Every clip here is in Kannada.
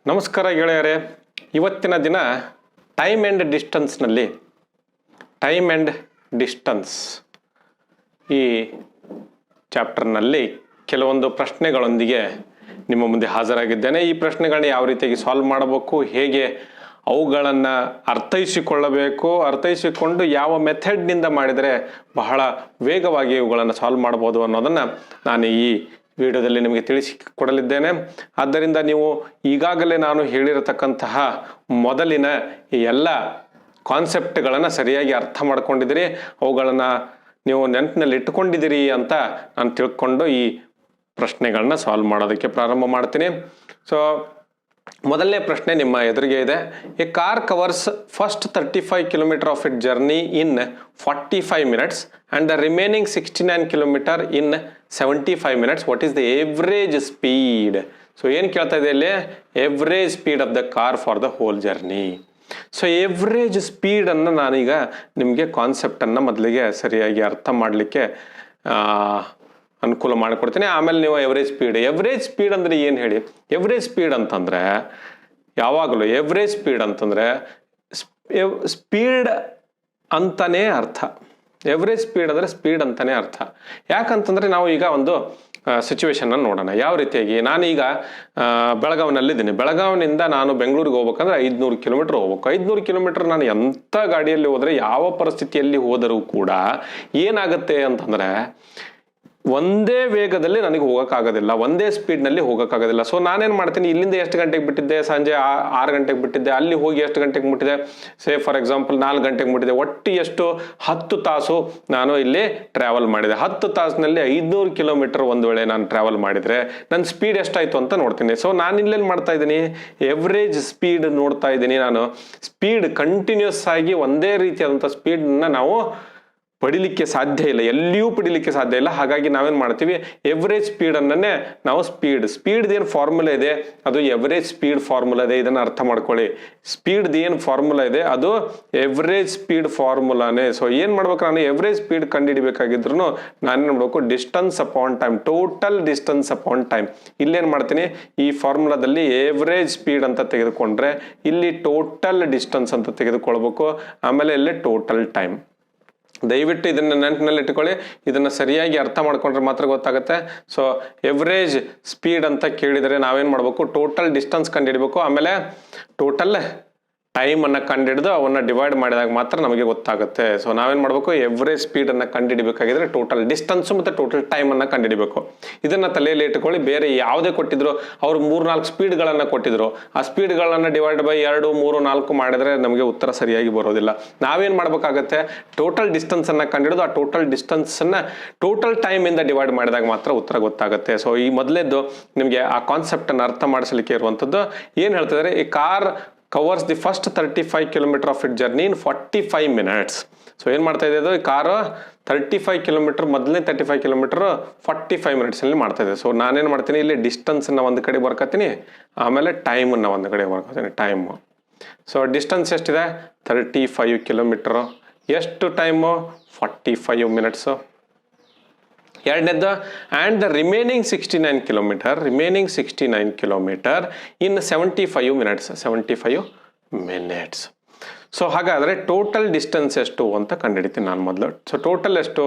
ನಮಸ್ಕಾರ ಗೆಳೆಯರೇ. ಇವತ್ತಿನ ದಿನ ಟೈಮ್ ಆ್ಯಂಡ್ ಡಿಸ್ಟನ್ಸ್ನಲ್ಲಿ ಟೈಮ್ ಆ್ಯಂಡ್ ಡಿಸ್ಟನ್ಸ್ ಈ ಚಾಪ್ಟರ್ನಲ್ಲಿ ಕೆಲವೊಂದು ಪ್ರಶ್ನೆಗಳೊಂದಿಗೆ ನಿಮ್ಮ ಮುಂದೆ ಹಾಜರಾಗಿದ್ದೇನೆ. ಈ ಪ್ರಶ್ನೆಗಳನ್ನ ಯಾವ ರೀತಿಯಾಗಿ ಸಾಲ್ವ್ ಮಾಡಬೇಕು, ಹೇಗೆ ಅವುಗಳನ್ನು ಅರ್ಥೈಸಿಕೊಂಡು ಯಾವ ಮೆಥಡ್ನಿಂದ ಮಾಡಿದರೆ ಬಹಳ ವೇಗವಾಗಿ ಇವುಗಳನ್ನು ಸಾಲ್ವ್ ಮಾಡ್ಬೋದು ಅನ್ನೋದನ್ನು ನಾನು ಈ ವಿಡಿಯೋದಲ್ಲಿ ನಿಮಗೆ ತಿಳಿಸಿಕೊಡಲಿದ್ದೇನೆ. ಆದ್ದರಿಂದ ನೀವು ಈಗಾಗಲೇ ನಾನು ಹೇಳಿರತಕ್ಕಂತಹ ಮೊದಲಿನ ಈ ಎಲ್ಲ ಕಾನ್ಸೆಪ್ಟ್ಗಳನ್ನು ಸರಿಯಾಗಿ ಅರ್ಥ ಮಾಡ್ಕೊಂಡಿದ್ದೀರಿ, ಅವುಗಳನ್ನು ನೀವು ನೆನಪಿನಲ್ಲಿ ಇಟ್ಟುಕೊಂಡಿದ್ದೀರಿ ಅಂತ ನಾನು ತಿಳ್ಕೊಂಡು ಈ ಪ್ರಶ್ನೆಗಳನ್ನ ಸಾಲ್ವ್ ಮಾಡೋದಕ್ಕೆ ಪ್ರಾರಂಭ ಮಾಡ್ತೀನಿ. ಸೊ ಮೊದಲನೇ ಪ್ರಶ್ನೆ ನಿಮ್ಮ ಎದುರಿಗೆ ಇದೆ. A car covers first 35 kilometre of it journey in 45 minutes and the remaining 69 kilometre in 75 minutes. What is the average speed? So ಏನು ಕೇಳ್ತಾ ಇದೆ ಇಲ್ಲಿ? Average speed of the car for the whole journey. So average ಸ್ಪೀಡನ್ನು ನಾನೀಗ ನಿಮಗೆ ಕಾನ್ಸೆಪ್ಟನ್ನು ಮೊದಲಿಗೆ ಸರಿಯಾಗಿ ಅರ್ಥ ಮಾಡಲಿಕ್ಕೆ ಅನುಕೂಲ ಮಾಡಿಕೊಡ್ತೀನಿ. ಆಮೇಲೆ ನೀವು ಎವ್ರೇಜ್ ಸ್ಪೀಡ್ ಅಂದರೆ ಏನು ಹೇಳಿ? ಎವ್ರೇಜ್ ಸ್ಪೀಡ್ ಅಂತಂದರೆ ಯಾವಾಗಲೂ ಎವ್ರೇಜ್ ಸ್ಪೀಡ್ ಅಂತಂದರೆ ಸ್ಪೀಡ್ ಅಂತಲೇ ಅರ್ಥ. ಎವ್ರೇಜ್ ಸ್ಪೀಡ್ ಅಂದರೆ ಸ್ಪೀಡ್ ಅಂತಲೇ ಅರ್ಥ. ಯಾಕಂತಂದರೆ ನಾವು ಈಗ ಒಂದು ಸಿಚುವೇಶನ್ನ ನೋಡೋಣ. ಯಾವ ರೀತಿಯಾಗಿ ನಾನೀಗ ಬೆಳಗಾವಿನಲ್ಲಿದ್ದೀನಿ. ಬೆಳಗಾವಿನಿಂದ ನಾನು ಬೆಂಗಳೂರಿಗೆ ಹೋಗ್ಬೇಕಂದ್ರೆ 500 ಕಿಲೋಮೀಟರ್ ಹೋಗ್ಬೇಕು. 500 ಕಿಲೋಮೀಟರ್ ನಾನು ಎಂಥ ಗಾಡಿಯಲ್ಲಿ ಹೋದರೆ, ಯಾವ ಪರಿಸ್ಥಿತಿಯಲ್ಲಿ ಹೋದರೂ ಕೂಡ ಏನಾಗುತ್ತೆ ಅಂತಂದರೆ ಒಂದೇ ವೇಗದಲ್ಲಿ ನನಗೆ ಹೋಗೋಕ್ಕಾಗೋದಿಲ್ಲ, ಒಂದೇ ಸ್ಪೀಡ್ನಲ್ಲಿ ಹೋಗೋಕ್ಕಾಗೋದಿಲ್ಲ. ಸೊ ನಾನೇನು ಮಾಡ್ತೀನಿ, ಇಲ್ಲಿಂದ ಎಷ್ಟು ಗಂಟೆಗೆ ಬಿಟ್ಟಿದ್ದೆ? ಸಂಜೆ 6 ಗಂಟೆಗೆ ಬಿಟ್ಟಿದ್ದೆ. ಅಲ್ಲಿ ಹೋಗಿ ಎಷ್ಟು ಗಂಟೆಗೆ ಮುಟ್ಟಿದೆ? ಫಾರ್ ಎಕ್ಸಾಂಪಲ್ 4 ಗಂಟೆಗೆ ಮುಟ್ಟಿದೆ. ಒಟ್ಟು ಎಷ್ಟು? 10 ತಾಸು ನಾನು ಇಲ್ಲಿ ಟ್ರಾವೆಲ್ ಮಾಡಿದೆ. 10 ತಾಸಿನಲ್ಲಿ 500 ಕಿಲೋಮೀಟರ್ ಒಂದು ವೇಳೆ ನಾನು ಟ್ರಾವೆಲ್ ಮಾಡಿದರೆ ನನ್ನ ಸ್ಪೀಡ್ ಎಷ್ಟಾಯಿತು ಅಂತ ನೋಡ್ತೀನಿ. ಸೊ ನಾನು ಇಲ್ಲೇನು ಮಾಡ್ತಾ ಇದ್ದೀನಿ? ಎವ್ರೇಜ್ ಸ್ಪೀಡ್ ನೋಡ್ತಾ ಇದ್ದೀನಿ. ನಾನು ಸ್ಪೀಡ್ ಕಂಟಿನ್ಯೂಸ್ ಆಗಿ ಒಂದೇ ರೀತಿಯಾದಂಥ ಸ್ಪೀಡನ್ನ ನಾವು ಪಡಿಲಿಕ್ಕೆ ಸಾಧ್ಯ ಇಲ್ಲ, ಎಲ್ಲಿಯೂ ಪಡಿಲಿಕ್ಕೆ ಸಾಧ್ಯ ಇಲ್ಲ. ಹಾಗಾಗಿ ನಾವೇನು ಮಾಡ್ತೀವಿ? ಎವ್ರೇಜ್ ಸ್ಪೀಡನ್ನೇ ನಾವು ಸ್ಪೀಡ್ ಏನು ಫಾರ್ಮುಲಾ ಇದೆ, ಅದು ಎವ್ರೇಜ್ ಸ್ಪೀಡ್ ಫಾರ್ಮುಲಾ ಇದೆ. ಇದನ್ನು ಅರ್ಥ ಮಾಡ್ಕೊಳ್ಳಿ. ಸ್ಪೀಡ್ ಏನು ಫಾರ್ಮುಲಾ ಇದೆ ಅದು ಎವ್ರೇಜ್ ಸ್ಪೀಡ್ ಫಾರ್ಮುಲಾನೇ. ಸೊ ಏನು ಮಾಡ್ಬೇಕು? ನಾನು ಎವ್ರೇಜ್ ಸ್ಪೀಡ್ ಕಂಡುಹಿಡಿಬೇಕಾಗಿದ್ರು ನಾನೇನು ಮಾಡಬೇಕು? Distance upon time, total distance upon time. ಇಲ್ಲೇನು ಮಾಡ್ತೀನಿ? ಈ ಫಾರ್ಮುಲಾದಲ್ಲಿ ಎವ್ರೇಜ್ ಸ್ಪೀಡ್ ಅಂತ ತೆಗೆದುಕೊಂಡ್ರೆ ಇಲ್ಲಿ ಟೋಟಲ್ ಡಿಸ್ಟನ್ಸ್ ಅಂತ ತೆಗೆದುಕೊಳ್ಬೇಕು. ಆಮೇಲೆ ಇಲ್ಲಿ ಟೋಟಲ್ ಟೈಮ್. ದಯವಿಟ್ಟು ಇದನ್ನು ನೆನಪಿನಲ್ಲಿ ಇಟ್ಕೊಳ್ಳಿ. ಇದನ್ನು ಸರಿಯಾಗಿ ಅರ್ಥ ಮಾಡ್ಕೊಂಡ್ರೆ ಮಾತ್ರ ಗೊತ್ತಾಗುತ್ತೆ. ಸೊ ಎವ್ರೇಜ್ ಸ್ಪೀಡ್ ಅಂತ ಕೇಳಿದರೆ ನಾವೇನು ಮಾಡಬೇಕು? ಟೋಟಲ್ ಡಿಸ್ಟನ್ಸ್ ಕಂಡುಹಿಡಬೇಕು. ಆಮೇಲೆ ಟೋಟಲ್ ಟೈಮನ್ನು ಕಂಡುಹಿಡಿದು ಅವನ್ನು ಡಿವೈಡ್ ಮಾಡಿದಾಗ ಮಾತ್ರ ನಮಗೆ ಗೊತ್ತಾಗುತ್ತೆ. ಸೊ ನಾವೇನು ಮಾಡಬೇಕು? ಎವ್ರೇಜ್ ಸ್ಪೀಡನ್ನು ಕಂಡುಹಿಡಬೇಕಾಗಿದ್ರೆ ಟೋಟಲ್ ಡಿಸ್ಟನ್ಸು ಮತ್ತು ಟೋಟಲ್ ಟೈಮನ್ನು ಕಂಡುಹಿಡಬೇಕು. ಇದನ್ನು ತಲೆಯಲ್ಲಿ ಇಟ್ಕೊಳ್ಳಿ. ಬೇರೆ ಯಾವುದೇ ಕೊಟ್ಟಿದ್ರು, ಅವರು 3-4 ಸ್ಪೀಡ್ಗಳನ್ನು ಕೊಟ್ಟಿದ್ರು, ಆ ಸ್ಪೀಡ್ಗಳನ್ನು ಡಿವೈಡ್ ಬೈ 2, 3, 4 ಮಾಡಿದರೆ ನಮಗೆ ಉತ್ತರ ಸರಿಯಾಗಿ ಬರೋದಿಲ್ಲ. ನಾವೇನು ಮಾಡಬೇಕಾಗತ್ತೆ? ಟೋಟಲ್ ಡಿಸ್ಟನ್ಸನ್ನು ಕಂಡುಹಿಡಿದು ಆ ಟೋಟಲ್ ಡಿಸ್ಟನ್ಸನ್ನು ಟೋಟಲ್ ಟೈಮಿಂದ ಡಿವೈಡ್ ಮಾಡಿದಾಗ ಮಾತ್ರ ಉತ್ತರ ಗೊತ್ತಾಗುತ್ತೆ. ಸೊ ಈ ಮೊದಲೇದು ನಿಮಗೆ ಆ ಕಾನ್ಸೆಪ್ಟನ್ನು ಅರ್ಥ ಮಾಡಿಸಲಿಕ್ಕೆ ಇರುವಂಥದ್ದು ಏನು ಹೇಳ್ತಿದ್ದಾರೆ? ಈ car covers the first 35 kilometre of it journey in 45 minutes. So ಏನು ಮಾಡ್ತಾ ಇದೆ? ಅದು ಈ ಕಾರು 35 ಕಿಲೋಮೀಟರ್, ಮೊದಲನೇ 35 ಕಿಲೋಮೀಟರ್ 45 ಮಿನಿಟ್ಸಲ್ಲಿ ಮಾಡ್ತಾ ಇದೆ. ಸೊ ನಾನೇನು ಮಾಡ್ತೀನಿ? ಇಲ್ಲಿ ಡಿಸ್ಟನ್ಸನ್ನು ಒಂದು ಕಡೆ ಬರ್ಕೋತೀನಿ, ಆಮೇಲೆ ಟೈಮನ್ನು ಒಂದು ಕಡೆ ಬರ್ಕೋತೀನಿ. ಟೈಮು, ಸೊ ಡಿಸ್ಟನ್ಸ್ ಎಷ್ಟಿದೆ? 35 ಕಿಲೋಮೀಟರು. ಎಷ್ಟು ಟೈಮು? 45 ಮಿನಿಟ್ಸು. ಎರಡನೇದ್ದು and the remaining 69 kilometre in 75 minutes. 75 minutes. So ಹಾಗಾದರೆ ಟೋಟಲ್ ಡಿಸ್ಟೆನ್ಸ್ ಎಷ್ಟು ಅಂತ ಕಂಡುಹಿಡಿತೀನಿ ನಾನು ಮೊದಲು. ಸೊ ಟೋಟಲ್ ಎಷ್ಟು?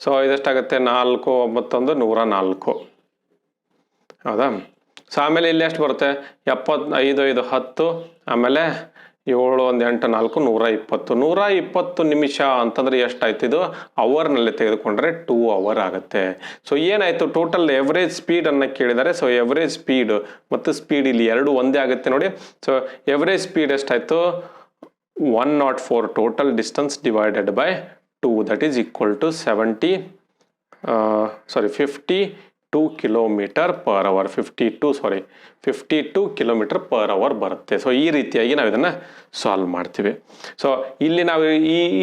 ಸೊ ಇದೆಷ್ಟಾಗುತ್ತೆ? 4, 9, 104. ಹೌದಾ? ಸೊ ಆಮೇಲೆ ಇಲ್ಲಿ ಎಷ್ಟು ಬರುತ್ತೆ? 75, 5, 10, ಆಮೇಲೆ 7, 1, 8, 4, 120. 120 ನಿಮಿಷ ಅಂತಂದರೆ ಎಷ್ಟಾಯ್ತು? ಇದು ಅವರ್ನಲ್ಲಿ ತೆಗೆದುಕೊಂಡ್ರೆ 2 ಅವರ್ ಆಗುತ್ತೆ. ಸೊ ಏನಾಯಿತು? ಟೋಟಲ್ ಎವರೇಜ್ ಸ್ಪೀಡನ್ನು ಕೇಳಿದ್ದಾರೆ. ಸೊ ಎವರೇಜ್ ಸ್ಪೀಡ್ ಮತ್ತು ಸ್ಪೀಡ್ ಇಲ್ಲಿ ಎರಡು ಒಂದೇ ಆಗುತ್ತೆ ನೋಡಿ. ಸೊ ಎವರೇಜ್ ಸ್ಪೀಡ್ ಎಷ್ಟಾಯಿತು? 104 total distance divided by 2, that is equal to 52 kilometre per hour. 52 kilometre per hour ಬರುತ್ತೆ. ಸೊ ಈ ರೀತಿಯಾಗಿ ನಾವು ಇದನ್ನು ಸಾಲ್ವ್ ಮಾಡ್ತೀವಿ. ಸೊ ಇಲ್ಲಿ ನಾವು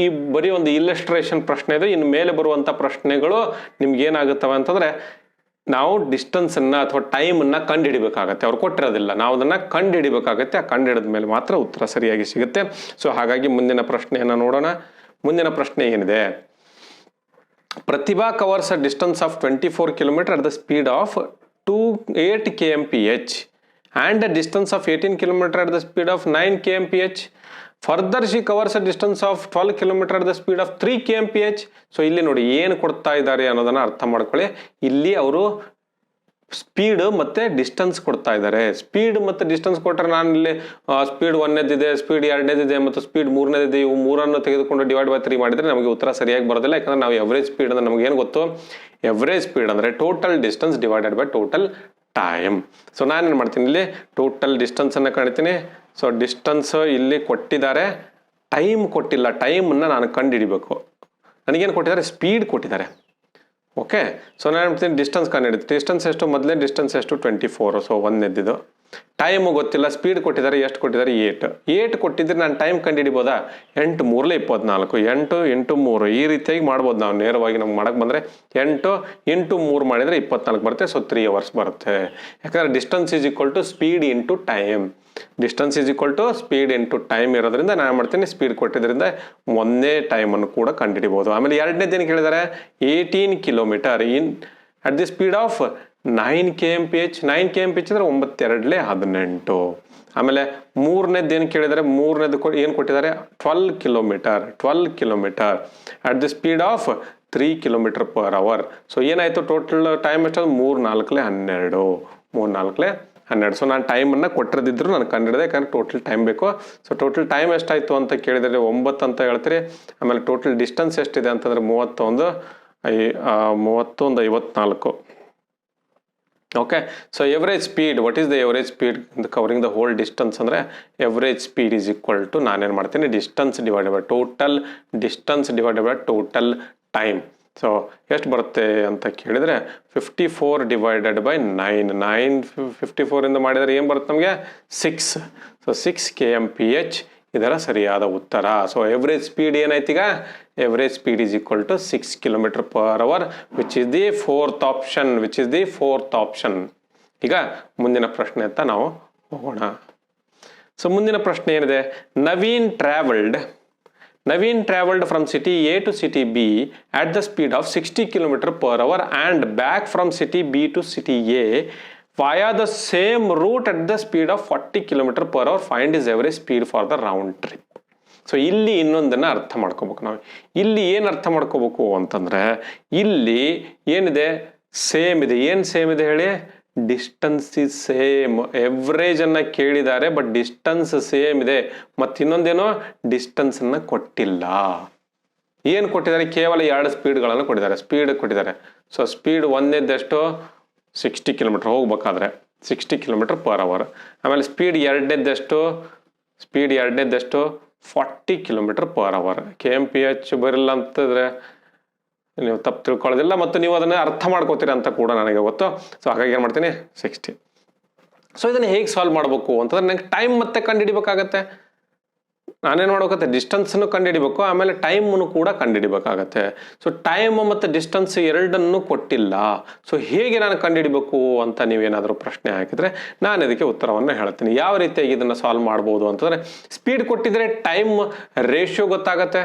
ಈ ಬರೀ ಒಂದು ಇಲ್ಲಸ್ಟ್ರೇಷನ್ ಪ್ರಶ್ನೆ ಇದೆ. ಇನ್ನು ಮೇಲೆ ಬರುವಂಥ ಪ್ರಶ್ನೆಗಳು ನಿಮ್ಗೆ ಏನಾಗುತ್ತವೆ ಅಂತಂದರೆ ನಾವು ಡಿಸ್ಟನ್ಸನ್ನು ಅಥವಾ ಟೈಮನ್ನು ಕಂಡುಹಿಡಿಬೇಕಾಗತ್ತೆ. ಅವ್ರು ಕೊಟ್ಟಿರೋದಿಲ್ಲ, ನಾವು ಅದನ್ನು ಕಂಡುಹಿಡಿಬೇಕಾಗತ್ತೆ. ಆ ಕಂಡುಹಿಡಿದ ಮೇಲೆ ಮಾತ್ರ ಉತ್ತರ ಸರಿಯಾಗಿ ಸಿಗುತ್ತೆ. ಸೊ ಹಾಗಾಗಿ ಮುಂದಿನ ಪ್ರಶ್ನೆಯನ್ನು ನೋಡೋಣ. ಮುಂದಿನ ಪ್ರಶ್ನೆ ಏನಿದೆ? Prathibha covers a distance of 24 kilometre at the speed of 8 kmph and a distance of 18 kilometer at the speed of 9 kmph. Further she covers a distance of 12 kilometer at the speed of 3 kmph. So ಇಲ್ಲಿ ನೋಡಿ ಏನು ಕೊಡ್ತಾ ಇದ್ದಾರೆ ಅನ್ನೋದನ್ನ ಅರ್ಥ ಮಾಡ್ಕೊಳ್ಳಿ. ಇಲ್ಲಿ ಅವರು ಸ್ಪೀಡ್ ಮತ್ತೆ ಡಿಸ್ಟೆನ್ಸ್ ಕೊಡ್ತಾ ಇದ್ದಾರೆ. ಸ್ಪೀಡ್ ಮತ್ತೆ ಡಿಸ್ಟೆನ್ಸ್ ಕೊಟ್ಟರೆ ನಾನು ಇಲ್ಲಿ ಸ್ಪೀಡ್ 1ನೇದಿದೆ, ಸ್ಪೀಡ್ 2ನೇದಿದೆ ಮತ್ತು ಸ್ಪೀಡ್ 3ನೇದಿದೆ, ಇವು ಮೂರನ್ನು ತೆಗೆದುಕೊಂಡು ಡಿವೈಡ್ ಬೈ 3 ಮಾಡಿದ್ರೆ ನಮಗೆ ಉತ್ತರ ಸರಿಯಾಗಿ ಬರೋದಿಲ್ಲ. ಯಾಕಂದ್ರೆ ನಾವು ಎವರೇಜ್ ಸ್ಪೀಡ್ ಅಂದ್ರೆ ನಮ್ಗೆ ಏನು ಗೊತ್ತು, ಎವರೇಜ್ ಸ್ಪೀಡ್ ಅಂದ್ರೆ total distance divided by total time. So ನಾನೇನು ಮಾಡ್ತೀನಿ, ಇಲ್ಲಿ ಟೋಟಲ್ ಡಿಸ್ಟೆನ್ಸ್ ಅನ್ನ ಕಾಣ್ತೀನಿ. ಸೊ ಡಿಸ್ಟೆನ್ಸ್ ಇಲ್ಲಿ ಕೊಟ್ಟಿದ್ದಾರೆ, ಟೈಮ್ ಕೊಟ್ಟಿಲ್ಲ. ಟೈಮನ್ನು ನಾನು ಕಂಡುಹಿಡಿಬೇಕು. ನನಗೇನು ಕೊಟ್ಟಿದ್ದಾರೆ, ಸ್ಪೀಡ್ ಕೊಟ್ಟಿದ್ದಾರೆ. ಓಕೆ, ಸೊ ನಾನು ಹೇಳ್ತೀನಿ ಡಿಸ್ಟೆನ್ಸ್ ಕಂಡುಹಿಡಿದು. ಡಿಸ್ಟೆನ್ಸ್ ಎಷ್ಟು, ಮೊದಲೇ ಡಿಸ್ಟೆನ್ಸ್ ಎಷ್ಟು 24. ಸೊ 1ನೇದಿದ್ದು. ಟೈಮು ಗೊತ್ತಿಲ್ಲ, ಸ್ಪೀಡ್ ಕೊಟ್ಟಿದ್ದಾರೆ, ಎಷ್ಟು ಕೊಟ್ಟಿದ್ದಾರೆ 8 ಕೊಟ್ಟಿದ್ರೆ ನಾನು ಟೈಮ್ ಕಂಡುಹಿಡಿಬೋದಾ, 8 3 24, 8 × 3 ಈ ರೀತಿಯಾಗಿ ಮಾಡ್ಬೋದು ನಾವು. ನೇರವಾಗಿ ನಮ್ಗೆ ಮಾಡಕ್ಕೆ ಬಂದರೆ 8 × 3 ಮಾಡಿದರೆ 24 ಬರುತ್ತೆ. ಸೊ 3 hours ಬರುತ್ತೆ. ಯಾಕಂದರೆ distance is equal to speed into time. Distance is equal to speed into time ಇರೋದ್ರಿಂದ ನಾನು ಮಾಡ್ತೀನಿ, ಸ್ಪೀಡ್ ಕೊಟ್ಟಿದ್ದರಿಂದ ಒಂದೇ ಟೈಮನ್ನು ಕೂಡ ಕಂಡುಹಿಡಿಬೋದು. ಆಮೇಲೆ 2ನೇದೇನು ಕೇಳಿದ್ದಾರೆ, 18 kilometre at the speed of 9 kmph. 9 kmph ಅಂದರೆ 9 × 2 = 18. ಆಮೇಲೆ 3ನೇದು ಏನು ಕೇಳಿದ್ದಾರೆ, 3ನೇದು ಏನು ಕೊಟ್ಟಿದ್ದಾರೆ, 12 kilometre at the speed of 3 km/h. So ಏನಾಯಿತು, ಟೋಟಲ್ ಟೈಮ್ ಎಷ್ಟು, 3 × 4 = 12. ಸೊ ನಾನು ಟೈಮನ್ನು ಕೊಟ್ಟಿರದಿದ್ರು ನಾನು ಕಂಡಿಡಿದೆ, ಯಾಕಂದ್ರೆ ಟೋಟಲ್ ಟೈಮ್ ಬೇಕು. ಸೊ ಟೋಟಲ್ ಟೈಮ್ ಎಷ್ಟಾಯಿತು ಅಂತ ಕೇಳಿದರೆ 9 ಅಂತ ಹೇಳ್ತೀರಿ. ಆಮೇಲೆ ಟೋಟಲ್ ಡಿಸ್ಟೆನ್ಸ್ ಎಷ್ಟಿದೆ ಅಂತಂದರೆ 31:54. Okay, so average speed, what is the average speed covering the whole distance ಅಂದರೆ average speed is equal to ನಾನೇನು ಮಾಡ್ತೀನಿ, distance divided by total distance divided by total time. So ಎಷ್ಟು ಬರುತ್ತೆ ಅಂತ ಕೇಳಿದರೆ 54 ಡಿವೈಡೆಡ್ ಬೈ 9. 54 ಮಾಡಿದರೆ ಏನು ಬರುತ್ತೆ ನಮಗೆ, 6. ಸೊ 6 kmph ಇದರ ಸರಿಯಾದ ಉತ್ತರ. ಸೊ ಎವರೇಜ್ ಸ್ಪೀಡ್ ಏನಾಯ್ತು ಈಗ, average speed is equal to 6 km/h, which is the fourth option. ಈಗ ಮುಂದಿನ ಪ್ರಶ್ನೆ ಅಂತ ನಾವು ಹೋಗೋಣ. ಸೊ ಮುಂದಿನ ಪ್ರಶ್ನೆ ಏನಿದೆ, Naveen traveled from city A to city B at the speed of 60 km/h and back from city B to city A via the same route at the speed of 40 km/h. Find his average speed for the round trip. So ಇಲ್ಲಿ ಇನ್ನೊಂದನ್ನು ಅರ್ಥ ಮಾಡ್ಕೋಬೇಕು ನಾವು. ಇಲ್ಲಿ ಏನು ಅರ್ಥ ಮಾಡ್ಕೋಬೇಕು ಅಂತಂದರೆ, ಇಲ್ಲಿ ಏನಿದೆ, ಸೇಮ್ ಇದೆ. ಏನು ಸೇಮ್ ಇದೆ ಹೇಳಿ, ಡಿಸ್ಟೆನ್ಸ್ ಇಸ್ ಸೇಮ್. ಎವ್ರೇಜ್ ಅನ್ನ ಕೇಳಿದ್ದಾರೆ, ಬಟ್ ಡಿಸ್ಟೆನ್ಸ್ ಸೇಮ್ ಇದೆ. ಮತ್ತು ಇನ್ನೊಂದೇನೋ, ಡಿಸ್ಟೆನ್ಸ್ ಅನ್ನ ಕೊಟ್ಟಿಲ್ಲ. ಏನು ಕೊಟ್ಟಿದ್ದಾರೆ, ಕೇವಲ 2 ಸ್ಪೀಡ್ಗಳನ್ನು ಕೊಟ್ಟಿದ್ದಾರೆ. ಸ್ಪೀಡ್ ಕೊಟ್ಟಿದ್ದಾರೆ. ಸೊ ಸ್ಪೀಡ್ 1ನೇದೆಷ್ಟು 60 km ಹೋಗ್ಬೇಕಾದ್ರೆ 60 km/h. ಆಮೇಲೆ ಸ್ಪೀಡ್ 2ನೇದೆಷ್ಟು 40 km/h. kmph ಬರಲ್ಲ ಅಂತಂದ್ರೆ ನೀವು ತಪ್ಪು ತಿಳ್ಕೊಳ್ಳೋದಿಲ್ಲ, ಮತ್ತು ನೀವು ಅದನ್ನು ಅರ್ಥ ಮಾಡ್ಕೋತೀರಿ ಅಂತ ಕೂಡ ನನಗೆ ಗೊತ್ತು. ಸೊ ಹಾಗಾಗಿ ಏನು ಮಾಡ್ತೀನಿ, 60. ಸೊ ಇದನ್ನು ಹೇಗೆ ಸಾಲ್ವ್ ಮಾಡಬೇಕು ಅಂತಂದ್ರೆ, ನನಗೆ ಟೈಮ್ ಮತ್ತೆ ಕಂಡುಹಿಡಿಬೇಕಾಗತ್ತೆ. ನಾನೇನು ಮಾಡ್ಬೇಕತ್ತೆ, ಡಿಸ್ಟೆನ್ಸನ್ನು ಕಂಡುಹಿಡಿಬೇಕು, ಆಮೇಲೆ ಟೈಮನ್ನು ಕೂಡ ಕಂಡುಹಿಡಿಬೇಕಾಗತ್ತೆ. ಸೊ ಟೈಮ್ ಮತ್ತು ಡಿಸ್ಟೆನ್ಸ್ ಎರಡನ್ನೂ ಕೊಟ್ಟಿಲ್ಲ. ಸೊ ಹೇಗೆ ನಾನು ಕಂಡುಹಿಡಿಬೇಕು ಅಂತ ನೀವೇನಾದರೂ ಪ್ರಶ್ನೆ ಹಾಕಿದರೆ ನಾನು ಇದಕ್ಕೆ ಉತ್ತರವನ್ನು ಹೇಳ್ತೀನಿ. ಯಾವ ರೀತಿಯಾಗಿ ಇದನ್ನು ಸಾಲ್ವ್ ಮಾಡ್ಬೋದು ಅಂತಂದರೆ, ಸ್ಪೀಡ್ ಕೊಟ್ಟಿದ್ರೆ ಟೈಮ್ ರೇಷಿಯೋ ಗೊತ್ತಾಗತ್ತೆ.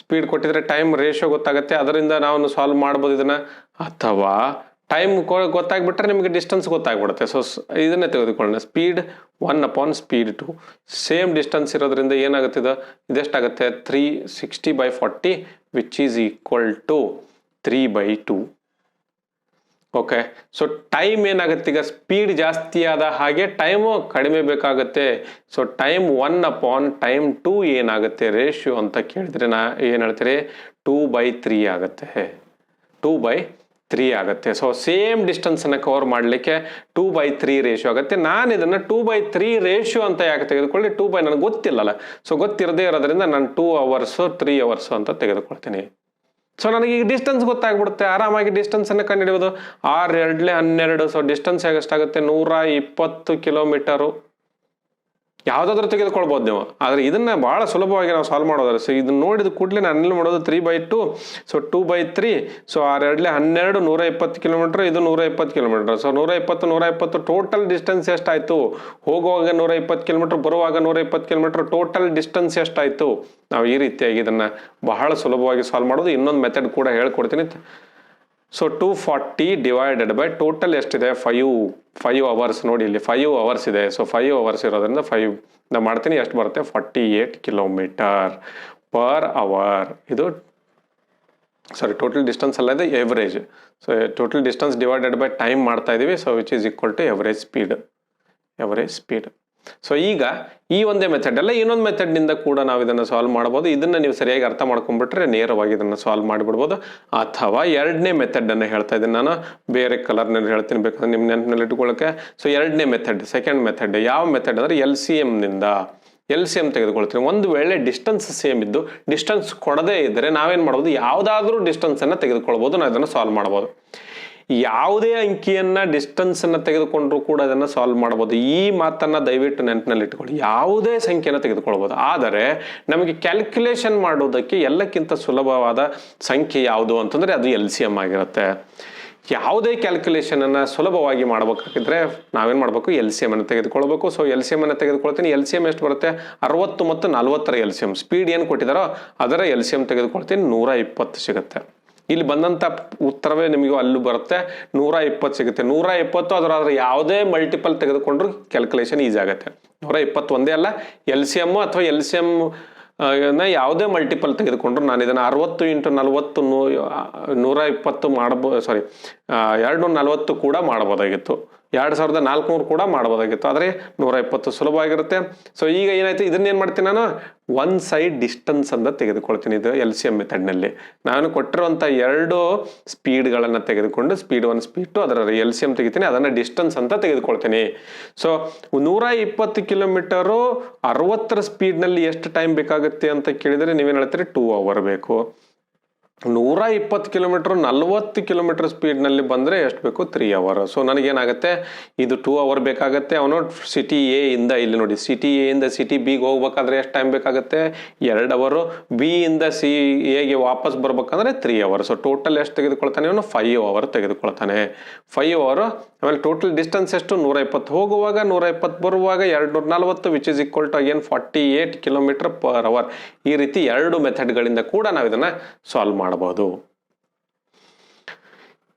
ಸ್ಪೀಡ್ ಕೊಟ್ಟಿದ್ರೆ ಟೈಮ್ ರೇಷಿಯೋ ಗೊತ್ತಾಗುತ್ತೆ, ಅದರಿಂದ ನಾವು ಸಾಲ್ವ್ ಮಾಡ್ಬೋದು ಇದನ್ನ. ಅಥವಾ ಟೈಮ್ ಗೊತ್ತಾಗ್ಬಿಟ್ರೆ ನಿಮಗೆ ಡಿಸ್ಟೆನ್ಸ್ ಗೊತ್ತಾಗ್ಬಿಡುತ್ತೆ. ಸೊ ಇದನ್ನೇ ತೆಗೆದುಕೊಳ್ಳೋಣ, ಸ್ಪೀಡ್ 1 / ಸ್ಪೀಡ್ 2. ಸೇಮ್ ಡಿಸ್ಟೆನ್ಸ್ ಇರೋದ್ರಿಂದ ಏನಾಗುತ್ತೆ, ಇದೆಷ್ಟಾಗುತ್ತೆ, 360/40 which is equal to 3/2. Okay, so time ಏನಾಗುತ್ತೆ, ಈಗ ಸ್ಪೀಡ್ ಜಾಸ್ತಿ ಆದ ಹಾಗೆ ಟೈಮು ಕಡಿಮೆ ಬೇಕಾಗುತ್ತೆ. ಸೊ ಟೈಮ್ 1 / ಟೈಮ್ 2 ಏನಾಗುತ್ತೆ ರೇಷಿಯೋ ಅಂತ ಕೇಳಿದ್ರೆ ಏನು ಹೇಳ್ತೀರಿ, 2/3 ಆಗುತ್ತೆ. 2/3 ಆಗುತ್ತೆ. ಸೊ ಸೇಮ್ ಡಿಸ್ಟೆನ್ಸನ್ನು ಕವರ್ ಮಾಡಲಿಕ್ಕೆ 2/3 ರೇಷಿಯೋ ಆಗುತ್ತೆ. ನಾನು ಇದನ್ನು 2/3 ರೇಷಿಯೋ ಅಂತ ಯಾಕೆ ತೆಗೆದುಕೊಳ್ಳಿ, 2 ನನಗೆ ಗೊತ್ತಿಲ್ಲಲ್ಲ. ಸೊ ಗೊತ್ತಿರದೇ ಇರೋದ್ರಿಂದ ನಾನು 2 hours 3 hours ಅಂತ ತೆಗೆದುಕೊಳ್ತೀನಿ. ಸೊ ನನಗೆ ಈಗ ಡಿಸ್ಟೆನ್ಸ್ ಗೊತ್ತಾಗ್ಬಿಡುತ್ತೆ, ಆರಾಮಾಗಿ ಡಿಸ್ಟೆನ್ಸನ್ನು ಕಂಡುಹಿಡಿಯೋದು. 6 × 2 = 12. ಸೊ ಡಿಸ್ಟೆನ್ಸ್ ಎಷ್ಟಾಗುತ್ತೆ, 120 ಕಿಲೋಮೀಟರು. ಯಾವುದಾದ್ರೂ ತೆಗೆದುಕೊಳ್ಬೋದು ನೀವು, ಆದರೆ ಇದನ್ನ ಬಹಳ ಸುಲಭವಾಗಿ ನಾವು ಸಾಲ್ವ್ ಮಾಡೋದಾದ್ರೆ. ಸೊ ಇದನ್ನ ನೋಡಿದ ಕೂಡಲೇ ನಾನು ಇಲ್ಲಿ ಮಾಡೋದು 3/2. ಸೊ 2/3. ಸೊ 6 × 2 = 12, 120 ಕಿಲೋಮೀಟರ್, ಇದು 120 ಕಿಲೋಮೀಟರ್. ಸೊ 120 ಟೋಟಲ್ ಡಿಸ್ಟೆನ್ಸ್ ಎಷ್ಟಾಯ್ತು, ಹೋಗುವಾಗ 120 ಕಿಲೋಮೀಟರ್, ಬರುವಾಗ 120 ಕಿಲೋಮೀಟರ್, ಟೋಟಲ್ ಡಿಸ್ಟೆನ್ಸ್ ಎಷ್ಟಾಯ್ತು. ನಾವು ಈ ರೀತಿಯಾಗಿ ಇದನ್ನ ಬಹಳ ಸುಲಭವಾಗಿ ಸಾಲ್ವ್ ಮಾಡೋದು. ಇನ್ನೊಂದು ಮೆಥಡ್ ಕೂಡ ಹೇಳ್ಕೊಡ್ತೀನಿ. ಸೊ 240 ಡಿವೈಡೆಡ್ ಬೈ ಟೋಟಲ್ ಎಷ್ಟಿದೆ 5 ಅವರ್ಸ್ ನೋಡಿ ಇಲ್ಲಿ 5 ಅವರ್ಸ್ ಇದೆ. ಸೊ 5 ಅವರ್ಸ್ ಇರೋದ್ರಿಂದ 5 ನಾ ಮಾಡ್ತೀನಿ ಎಷ್ಟು ಬರುತ್ತೆ 48 ಕಿಲೋಮೀಟರ್ ಪರ್ ಅವರ್. ಇದು ಸಾರಿ ಟೋಟಲ್ ಡಿಸ್ಟೆನ್ಸ್ ಅಲ್ಲ, ಇದು average. So total distance divided by time ಮಾಡ್ತಾ ಇದೀವಿ. So which is equal to average speed. So ಈಗ ಈ ಒಂದೇ ಮೆಥಡ್ ಅಲ್ಲ, ಇನ್ನೊಂದು ಮೆಥಡ್ನಿಂದ ಕೂಡ ನಾವು ಇದನ್ನು ಸಾಲ್ವ್ ಮಾಡ್ಬೋದು. ಇದನ್ನು ನೀವು ಸರಿಯಾಗಿ ಅರ್ಥ ಮಾಡ್ಕೊಂಡ್ಬಿಟ್ರೆ ನೇರವಾಗಿ ಇದನ್ನು ಸಾಲ್ವ್ ಮಾಡಿಬಿಡ್ಬೋದು. ಅಥವಾ ಎರಡನೇ ಮೆಥಡನ್ನು ಹೇಳ್ತಾ ಇದ್ದೀನಿ ನಾನು, ಬೇರೆ ಕಲರ್ನಲ್ಲಿ ಹೇಳ್ತೀನಿ ಬೇಕಾದ್ರೆ ನಿಮ್ಮ ನೆನಪಿನಲ್ಲಿ ಇಟ್ಕೊಳ್ಳೋಕೆ. ಸೊ ಎರಡನೇ ಮೆಥಡ್, ಸೆಕೆಂಡ್ ಮೆಥಡ್ ಯಾವ ಮೆಥಡ್ ಅಂದರೆ ಎಲ್ ಸಿ ಎಮ್ ತೆಗೆದುಕೊಳ್ತೀನಿ. ಒಂದು ವೇಳೆ ಡಿಸ್ಟೆನ್ಸ್ ಸೇಮ್ ಇದ್ದು ಡಿಸ್ಟೆನ್ಸ್ ಕೊಡದೇ ಇದ್ದರೆ ನಾವೇನು ಮಾಡ್ಬೋದು, ಯಾವುದಾದ್ರೂ ಡಿಸ್ಟೆನ್ಸನ್ನು ತೆಗೆದುಕೊಳ್ಬೋದು, ನಾವು ಇದನ್ನು ಸಾಲ್ವ್ ಮಾಡ್ಬೋದು. ಯಾವುದೇ ಅಂಕಿಯನ್ನ ಡಿಸ್ಟೆನ್ಸ್ ಅನ್ನ ತೆಗೆದುಕೊಂಡ್ರು ಕೂಡ ಅದನ್ನ ಸಾಲ್ವ್ ಮಾಡಬಹುದು. ಈ ಮಾತನ್ನ ದಯವಿಟ್ಟು ನೆನಪಿನಲ್ಲಿ ಇಟ್ಕೊಳ್ಳಿ. ಯಾವುದೇ ಸಂಖ್ಯೆಯನ್ನು ತೆಗೆದುಕೊಳ್ಬಹುದು, ಆದರೆ ನಮಗೆ ಕ್ಯಾಲ್ಕುಲೇಷನ್ ಮಾಡೋದಕ್ಕೆ ಎಲ್ಲಕ್ಕಿಂತ ಸುಲಭವಾದ ಸಂಖ್ಯೆ ಯಾವುದು ಅಂತಂದ್ರೆ ಅದು ಎಲ್ ಸಿ ಎಂ ಆಗಿರುತ್ತೆ. ಯಾವುದೇ ಕ್ಯಾಲ್ಕುಲೇಷನ್ ಅನ್ನ ಸುಲಭವಾಗಿ ಮಾಡಬೇಕಾಗಿದ್ರೆ ನಾವೇನ್ ಮಾಡಬೇಕು, ಎಲ್ ಸಿ ಎಂ ಅನ್ನು ತೆಗೆದುಕೊಳ್ಬೇಕು. ಸೊ ಎಲ್ ಸಿ ಎಂ ಅನ್ನು ತೆಗೆದುಕೊಳ್ತೀನಿ. ಎಲ್ ಸಿ ಎಂ ಎಷ್ಟು ಬರುತ್ತೆ, 60 ಮತ್ತು 40 ಎಲ್ ಸಿ ಎಂ. ಸ್ಪೀಡ್ ಏನು ಕೊಟ್ಟಿದಾರೋ ಅದರ ಎಲ್ ಸಿ ಎಂ ತೆಗೆದುಕೊಳ್ತೀನಿ, 120 ಸಿಗುತ್ತೆ. ಇಲ್ಲಿ ಬಂದಂತ ಉತ್ತರವೇ ನಿಮಗೆ ಅಲ್ಲೂ ಬರುತ್ತೆ, 120 ಸಿಗುತ್ತೆ. 120 ಅದರ ಯಾವುದೇ ಮಲ್ಟಿಪಲ್ ತೆಗೆದುಕೊಂಡ್ರು ಕ್ಯಾಲ್ಕುಲೇಷನ್ ಈಸಿ ಆಗುತ್ತೆ. 120 ಒಂದೇ ಅಲ್ಲ, ಎಲ್ ಸಿ ಎಮ್ ಅಥವಾ ಎಲ್ ಸಿ ಎಂ ಯಾವುದೇ ಮಲ್ಟಿಪಲ್ ತೆಗೆದುಕೊಂಡ್ರು ನಾನು ಇದನ್ನು 60 × 40 120 ಮಾಡಬಹುದು. ಸಾರಿ 240 ಕೂಡ ಮಾಡಬಹುದಾಗಿತ್ತು, 2400 ಕೂಡ ಮಾಡಬಹುದಾಗಿತ್ತು, ಆದರೆ 120 ಸುಲಭವಾಗಿರುತ್ತೆ. ಸೊ ಈಗ ಏನಾಯ್ತು, ಇದನ್ನೇನು ಮಾಡ್ತೀನಿ ನಾನು, ಒನ್ ಸೈಡ್ ಡಿಸ್ಟೆನ್ಸ್ ಅಂತ ತೆಗೆದುಕೊಳ್ತೀನಿ. ಇದು ಎಲ್ ಸಿ ಎಂ ಮೆಥಡ್ನಲ್ಲಿ ನಾನು ಕೊಟ್ಟಿರುವಂಥ 2 ಸ್ಪೀಡ್ಗಳನ್ನು ತೆಗೆದುಕೊಂಡು ಸ್ಪೀಡ್ 1 ಸ್ಪೀಡ್ 2 ಅದರ ಎಲ್ ಸಿ ಎಂ ತೆಗಿತೀನಿ, ಅದನ್ನು ಡಿಸ್ಟೆನ್ಸ್ ಅಂತ ತೆಗೆದುಕೊಳ್ತೀನಿ. ಸೊ 120 ಕಿಲೋಮೀಟರು 60 ಸ್ಪೀಡ್ನಲ್ಲಿ ಎಷ್ಟು ಟೈಮ್ ಬೇಕಾಗುತ್ತೆ ಅಂತ ಕೇಳಿದರೆ ನೀವೇನು ಹೇಳ್ತೀರಿ, 2 ಅವರ್ ಬೇಕು. 120 ಕಿಲೋಮೀಟರ್ 40 ಕಿಲೋಮೀಟರ್ ಸ್ಪೀಡ್ನಲ್ಲಿ ಬಂದರೆ ಎಷ್ಟು ಬೇಕು, 3 ಅವರ್. ಸೊ ನನಗೇನಾಗುತ್ತೆ, ಇದು 2 ಅವರ್ ಬೇಕಾಗುತ್ತೆ. ಅವನು ಸಿಟಿ ಎ ಇಂದ ಇಲ್ಲಿ ನೋಡಿ, ಸಿಟಿ ಎ ಇಂದ ಸಿಟಿ ಬಿಗೆ ಹೋಗ್ಬೇಕಾದ್ರೆ ಎಷ್ಟು ಟೈಮ್ ಬೇಕಾಗುತ್ತೆ, 2 ಅವರು. ಬಿ ಇಂದ ಸಿ ಎಗೆ ವಾಪಸ್ ಬರ್ಬೇಕಂದ್ರೆ 3 ಅವರ್. ಸೊ ಟೋಟಲ್ ಎಷ್ಟು ತೆಗೆದುಕೊಳ್ತಾನೆ ಅವನು, 5 ಅವರ್ ತೆಗೆದುಕೊಳ್ತಾನೆ. 5 ಅವರು. ಆಮೇಲೆ ಟೋಟಲ್ ಡಿಸ್ಟೆನ್ಸ್ ಎಷ್ಟು, 120 ಹೋಗುವಾಗ 120 ಬರುವಾಗ 240, which is equal to again 48 kilometre per hour. ಈ ರೀತಿ 2 ಮೆಥಡ್ಗಳಿಂದ ಕೂಡ ನಾವು ಇದನ್ನ ಸಾಲ್ವ್ ಮಾಡಬಹುದು.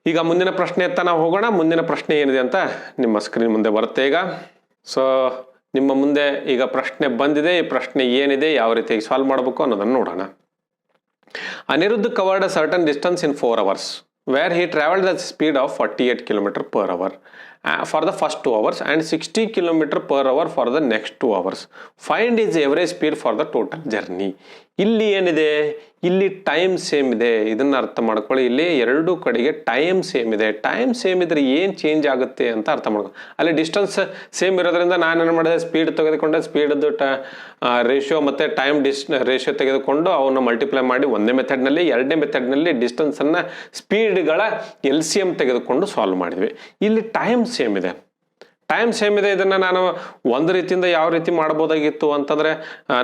ಈಗ ಮುಂದಿನ ಪ್ರಶ್ನೆ ಅಂತ ನಾವು ಹೋಗೋಣ. ಮುಂದಿನ ಪ್ರಶ್ನೆ ಏನಿದೆ ಅಂತ ನಿಮ್ಮ ಸ್ಕ್ರೀನ್ ಮುಂದೆ ಬರುತ್ತೆ ಈಗ. ಸೊ ನಿಮ್ಮ ಮುಂದೆ ಈಗ ಪ್ರಶ್ನೆ ಬಂದಿದೆ. ಈ ಪ್ರಶ್ನೆ ಏನಿದೆ, ಯಾವ ರೀತಿಯಾಗಿ ಸಾಲ್ವ್ ಮಾಡಬೇಕು ಅನ್ನೋದನ್ನು ನೋಡೋಣ. Aniruddha covered a certain distance in 4 hours where he traveled the speed of 48 km per hour for the first 2 hours and 60 km per hour for the next 2 hours. Find his average speed for the total journey. ಇಲ್ಲಿ ಏನಿದೆ, ಇಲ್ಲಿ ಟೈಮ್ ಸೇಮ್ ಇದೆ. ಇದನ್ನ ಅರ್ಥ ಮಾಡ್ಕೊಳ್ಳಿ. ಇಲ್ಲಿ 2 ಕಡೆಗೆ ಟೈಮ್ ಸೇಮ್ ಇದೆ. ಟೈಮ್ ಸೇಮ್ ಇದ್ರೆ ಏನು ಚೇಂಜ್ ಆಗುತ್ತೆ ಅಂತ ಅರ್ಥ ಮಾಡ್ಕೊ. ಅಲ್ಲಿ ಡಿಸ್ಟೆನ್ಸ್ ಸೇಮ್ ಇರೋದ್ರಿಂದ ನಾನೇನು ಮಾಡಿದೆ, ಸ್ಪೀಡ್ ತೆಗೆದುಕೊಂಡೆ, ಸ್ಪೀಡ್ದು ರೇಷಿಯೋ ಮತ್ತು ಟೈಮ್ ರೇಷಿಯೋ ತೆಗೆದುಕೊಂಡು ಅವನ್ನ ಮಲ್ಟಿಪ್ಲೈ ಮಾಡಿ ಒಂದೇ ಮೆಥಡ್ನಲ್ಲಿ, ಎರಡನೇ ಮೆಥಡ್ನಲ್ಲಿ ಡಿಸ್ಟೆನ್ಸನ್ನು ಸ್ಪೀಡ್ಗಳ ಎಲ್ ಸಿ ಎಮ್ ತೆಗೆದುಕೊಂಡು ಸಾಲ್ವ್ ಮಾಡಿದ್ವಿ. ಇಲ್ಲಿ ಟೈಮ್ ಸೇಮ್ ಇದೆ. ಇದನ್ನು ನಾನು ಒಂದು ರೀತಿಯಿಂದ ಯಾವ ರೀತಿ ಮಾಡ್ಬೋದಾಗಿತ್ತು ಅಂತಂದರೆ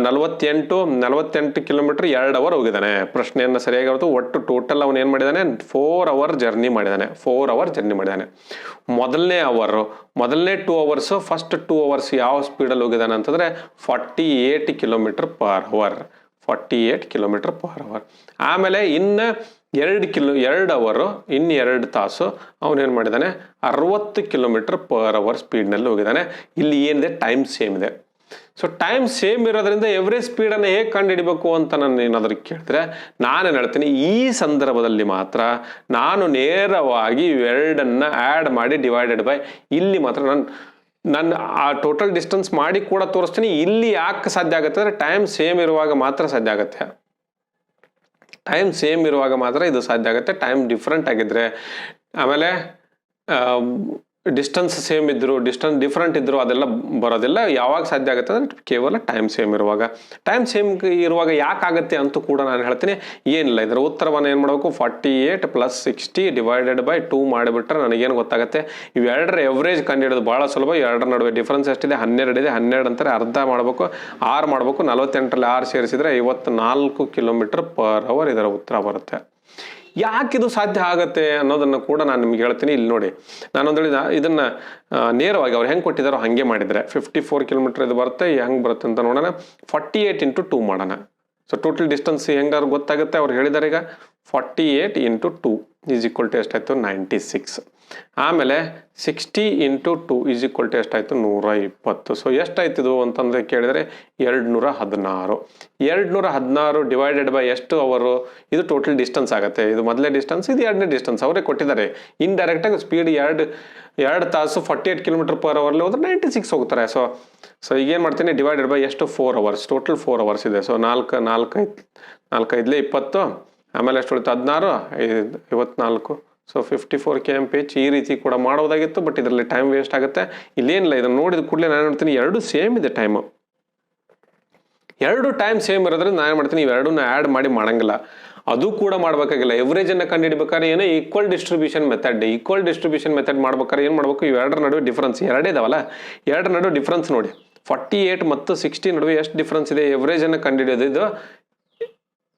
48 ಕಿಲೋಮೀಟರ್ 2 ಅವರ್ ಹೋಗಿದ್ದಾನೆ. ಪ್ರಶ್ನೆಯನ್ನು ಸರಿಯಾಗಿ ಅವತ್ತು ಒಟ್ಟು ಟೋಟಲ್ ಅವನು ಏನು ಮಾಡಿದ್ದಾನೆ, 4 ಅವರ್ ಜರ್ನಿ ಮಾಡಿದ್ದಾನೆ. ಮೊದಲನೇ 2 ಅವರ್ಸು, ಫಸ್ಟ್ 2 ಅವರ್ಸ್ ಯಾವ ಸ್ಪೀಡಲ್ಲಿ ಹೋಗಿದ್ದಾನೆ ಅಂತಂದರೆ 48 ಕಿಲೋಮೀಟರ್ ಪರ್ ಅವರ್. ಆಮೇಲೆ ಇನ್ನು 2 ಅವರು, ಇನ್ನು 2 ತಾಸು ಅವನೇನು ಮಾಡಿದ್ದಾನೆ, 60 ಕಿಲೋಮೀಟರ್ ಪರ್ ಅವರ್ ಸ್ಪೀಡ್ನಲ್ಲಿ ಹೋಗಿದ್ದಾನೆ. ಇಲ್ಲಿ ಏನಿದೆ, ಟೈಮ್ ಸೇಮ್ ಇದೆ. ಸೊ ಟೈಮ್ ಸೇಮ್ ಇರೋದ್ರಿಂದ ಎವರೇಜ್ ಸ್ಪೀಡನ್ನು ಹೇಗೆ ಕಂಡುಹಿಡಿಬೇಕು ಅಂತ ನಾನು ಏನಾದರೂ ಕೇಳಿದ್ರೆ ನಾನೇನು ಹೇಳ್ತೀನಿ, ಈ ಸಂದರ್ಭದಲ್ಲಿ ಮಾತ್ರ ನಾನು ನೇರವಾಗಿ 2ಅನ್ನು ಆ್ಯಡ್ ಮಾಡಿ ಡಿವೈಡೆಡ್ ಬೈ ಇಲ್ಲಿ ಮಾತ್ರ ನಾನು ಆ ಟೋಟಲ್ ಡಿಸ್ಟೆನ್ಸ್ ಮಾಡಿ ಕೂಡ ತೋರಿಸ್ತೀನಿ. ಇಲ್ಲಿ ಯಾಕೆ ಸಾಧ್ಯ ಆಗುತ್ತೆ ಅಂದರೆ ಟೈಮ್ ಸೇಮ್ ಇರುವಾಗ ಮಾತ್ರ ಸಾಧ್ಯ ಆಗುತ್ತೆ. ಟೈಮ್ ಸೇಮ್ ಇರುವಾಗ ಮಾತ್ರ ಇದು ಸಾಧ್ಯ ಆಗುತ್ತೆ. ಟೈಮ್ ಡಿಫ್ರೆಂಟ್ ಆಗಿದ್ರೆ, ಆಮೇಲೆ ಡಿಸ್ಟೆನ್ಸ್ ಸೇಮ್ ಇದ್ರು, ಡಿಸ್ಟೆನ್ಸ್ ಡಿಫ್ರೆಂಟ್ ಇದ್ರು ಅದೆಲ್ಲ ಬರೋದಿಲ್ಲ. ಯಾವಾಗ ಸಾಧ್ಯ ಆಗುತ್ತೆ ಅಂದರೆ ಕೇವಲ ಟೈಮ್ ಸೇಮ್ ಇರುವಾಗ. ಟೈಮ್ ಸೇಮ್ ಇರುವಾಗ ಯಾಕಾಗುತ್ತೆ ಅಂತೂ ಕೂಡ ನಾನು ಹೇಳ್ತೀನಿ. ಏನಿಲ್ಲ, ಇದರ ಉತ್ತರವನ್ನು ಏನು ಮಾಡಬೇಕು, 48 + 60 ಡಿವೈಡೆಡ್ ಬೈ 2 ಮಾಡಿಬಿಟ್ರೆ ನನಗೇನು ಗೊತ್ತಾಗುತ್ತೆ, ಇವೆರಡರ ಎವರೇಜ್ ಕಂಡುಹಿಡಿದು ಭಾಳ ಸುಲಭ. 2 ನಡುವೆ ಡಿಫ್ರೆನ್ಸ್ ಎಷ್ಟಿದೆ, 12 ಇದೆ. 12 ಅಂತಾರೆ ಅರ್ಧ ಮಾಡಬೇಕು, 6 ಮಾಡಬೇಕು. 48ರಲ್ಲಿ 6 ಸೇರಿಸಿದ್ರೆ 54 ಕಿಲೋಮೀಟರ್ ಪರ್ ಅವರ್ ಇದರ ಉತ್ತರ ಬರುತ್ತೆ. ಯಾಕಿದು ಸಾಧ್ಯ ಆಗುತ್ತೆ ಅನ್ನೋದನ್ನು ಕೂಡ ನಾನು ನಿಮ್ಗೆ ಹೇಳ್ತೀನಿ. ಇಲ್ಲಿ ನೋಡಿ, ನಾನೊಂದು ಇದನ್ನು ನೇರವಾಗಿ ಅವ್ರು ಹೆಂಗೆ ಕೊಟ್ಟಿದ್ದಾರೋ ಹಾಗೆ ಮಾಡಿದರೆ 54 ಕಿಲೋಮೀಟರ್ ಇದು ಬರುತ್ತೆ. ಹೆಂಗೆ ಬರುತ್ತೆ ಅಂತ ನೋಡೋಣ. 48 × 2 ಮಾಡೋಣ. ಸೊ ಟೋಟಲ್ ಡಿಸ್ಟೆನ್ಸ್ ಹೆಂಗಾರು ಗೊತ್ತಾಗುತ್ತೆ. ಅವ್ರು ಹೇಳಿದ್ದಾರೆ ಈಗ 48 ಇಂಟು 2 ಈಸ್ ಈಕ್ವಲ್ ಟು ಎಷ್ಟಾಯಿತು 96. ಆಮೇಲೆ 60 ಇಂಟು 2 ಈಸ್ ಈಕ್ವಲ್ ಟು ಎಷ್ಟಾಯಿತು 120. ಸೊ ಎಷ್ಟಾಯ್ತಿದು ಅಂತಂದರೆ ಕೇಳಿದರೆ 216. 216 ಡಿವೈಡೆಡ್ ಬೈ ಎಷ್ಟು ಅವರು, ಇದು ಟೋಟಲ್ ಡಿಸ್ಟೆನ್ಸ್ ಆಗುತ್ತೆ. ಇದು ಮೊದಲೇ ಡಿಸ್ಟೆನ್ಸ್, ಇದು ಎರಡನೇ ಡಿಸ್ಟೆನ್ಸ್ ಅವರೇ ಕೊಟ್ಟಿದ್ದಾರೆ. ಇಂಡೈರೆಕ್ಟಾಗಿ ಸ್ಪೀಡ್ ಎರಡು ತಾಸು 48 km/h ಹೋದ್ರೆ 96 ಹೋಗ್ತಾರೆ. ಸೊ ಈಗೇನು ಮಾಡ್ತೀನಿ, ಡಿವೈಡೆಡ್ ಬೈ ಎಷ್ಟು 4 hours, ಟೋಟಲ್ 4 hours ಇದೆ. ಸೊ 4 5 20, ಆಮೇಲೆ ಎಷ್ಟು ಉಳಿತು 16 54. So 54 kmph. ಈ ರೀತಿ ಕೂಡ ಮಾಡೋದಾಗಿತ್ತು, ಬಟ್ ಇದರಲ್ಲಿ ಟೈಮ್ ವೇಸ್ಟ್ ಆಗುತ್ತೆ. ಇಲ್ಲೇನಿಲ್ಲ, ಇದನ್ನು ನೋಡಿದ ಕೂಡಲೇ ನಾನು ನೋಡ್ತೀನಿ ಎರಡು ಸೇಮ್ ಇದೆ ಟೈಮು. ಎರಡು ಟೈಮ್ ಸೇಮ್ ಇರೋದ್ರಿಂದ ನಾನು ಮಾಡ್ತೀನಿ ಇವೆರಡನ್ನ ಆ್ಯಡ್ ಮಾಡಿ ಮಾಡಂಗಿಲ್ಲ. ಅದು ಕೂಡ ಮಾಡಬೇಕಾಗಿಲ್ಲ. ಎವರೇಜನ್ನು ಕಂಡುಹಿಡಿಬೇಕಾದ್ರೆ ಏನೋ ಈಕ್ವಲ್ ಡಿಸ್ಟ್ರಿಬ್ಯೂಷನ್ ಮೆಥಡ್ ಮಾಡ್ಬೇಕಾದ್ರೆ ಏನು ಮಾಡಬೇಕು, ಇವೆರಡರ ನಡುವೆ ಡಿಫ್ರೆನ್ಸ್ ಎರಡೇ ಇದಾವಲ್ಲ, ಎರಡರ ನಡುವೆ ಡಿಫ್ರೆನ್ಸ್ ನೋಡಿ. 48 ಮತ್ತು 60 ನಡುವೆ ಎಷ್ಟು ಡಿಫ್ರೆನ್ಸ್ ಇದೆ. ಎವರೇಜನ್ನು ಕಂಡುಹಿಡಿಯೋದು, ಇದು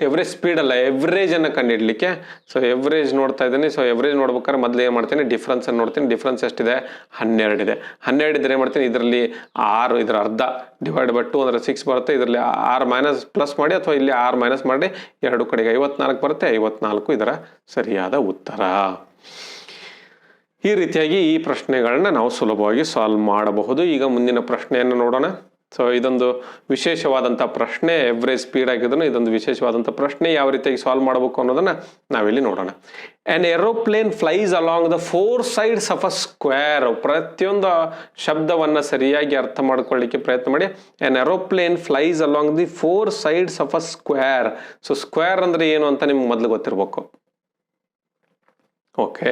ಎವರೇಜ್ ಸ್ಪೀಡ್ ಅಲ್ಲ, ಎವರೇಜನ್ನು ಕಂಡುಹಿಡಲಿಕ್ಕೆ. ಸೊ ಎವರೇಜ್ ನೋಡ್ತಾ ಇದ್ದೀನಿ. ಸೊ ಎವರೇಜ್ ನೋಡ್ಬೇಕಾದ್ರೆ ಮೊದಲು ಏನು ಮಾಡ್ತೀನಿ, ಡಿಫ್ರೆನ್ಸನ್ನು ನೋಡ್ತೀನಿ. ಡಿಫ್ರೆನ್ಸ್ ಎಷ್ಟಿದೆ 12 ಇದೆ. 12 ಇದ್ರೆ ಏನು ಮಾಡ್ತೀನಿ, ಇದರಲ್ಲಿ 6 ಇದರ ಅರ್ಧ ಡಿವೈಡ್ ಬೈ 2 ಅಂದರೆ 6 ಬರುತ್ತೆ. ಇದರಲ್ಲಿ 6 ಮೈನಸ್ ಪ್ಲಸ್ ಮಾಡಿ ಅಥವಾ ಇಲ್ಲಿ 6 ಮೈನಸ್ ಮಾಡಿ, ಎರಡು ಕಡೆಗೆ 54 ಬರುತ್ತೆ. 54 ಇದರ ಸರಿಯಾದ ಉತ್ತರ. ಈ ರೀತಿಯಾಗಿ ಈ ಪ್ರಶ್ನೆಗಳನ್ನ ನಾವು ಸುಲಭವಾಗಿ ಸಾಲ್ವ್ ಮಾಡಬಹುದು. ಈಗ ಮುಂದಿನ ಪ್ರಶ್ನೆಯನ್ನು ನೋಡೋಣ. ಸೊ ಇದೊಂದು ವಿಶೇಷವಾದಂಥ ಪ್ರಶ್ನೆ, ಎವರೇಜ್ ಸ್ಪೀಡ್ ಆಗಿದ್ರು ಇದೊಂದು ವಿಶೇಷವಾದಂಥ ಪ್ರಶ್ನೆ. ಯಾವ ರೀತಿಯಾಗಿ ಸಾಲ್ವ್ ಮಾಡಬೇಕು ಅನ್ನೋದನ್ನ ನಾವಿಲ್ಲಿ ನೋಡೋಣ. On aeroplane flies along the 4 sides of a square. ಪ್ರತಿಯೊಂದು ಶಬ್ದವನ್ನು ಸರಿಯಾಗಿ ಅರ್ಥ ಮಾಡ್ಕೊಳ್ಳಿಕ್ಕೆ ಪ್ರಯತ್ನ ಮಾಡಿ. On aeroplane flies along the 4 sides of a square. So square ಅಂದ್ರೆ ಏನು ಅಂತ ನಿಮ್ಗೆ ಮೊದಲು ಗೊತ್ತಿರಬೇಕು. Okay,